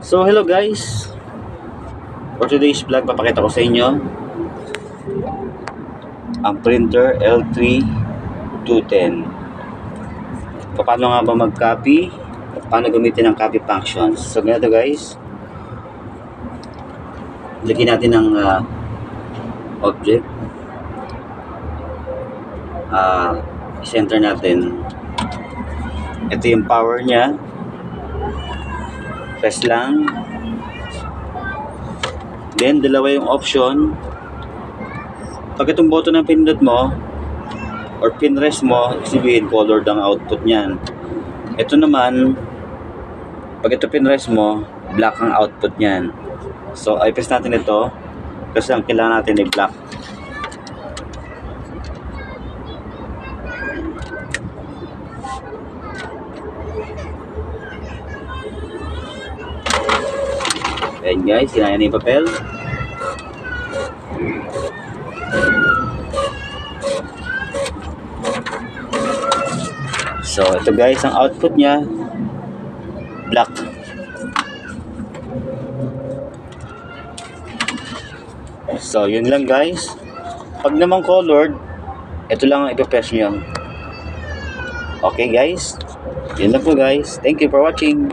So hello guys, for today's vlog papakita ko sa inyo ang printer L3210. Paano nga ba mag-copy, paano gamitin ang copy functions. So ganito guys, lagyan natin ng object, center natin. Ito yung power nya, press lang. Then dalawa yung option. Pag itong button ang pindot mo or pinrest mo, sabihin colored ang output niyan. Ito naman, pag ito pinrest mo, black ang output niyan. So i-press natin ito kasi ang kailangan natin ay black. Ayan guys, sinaya na yung papel. So ito guys, ang output niya black. So yun lang guys. Pag naman colored, ito lang ang ipapress nyo. Okay guys, yun lang po guys. Thank you for watching.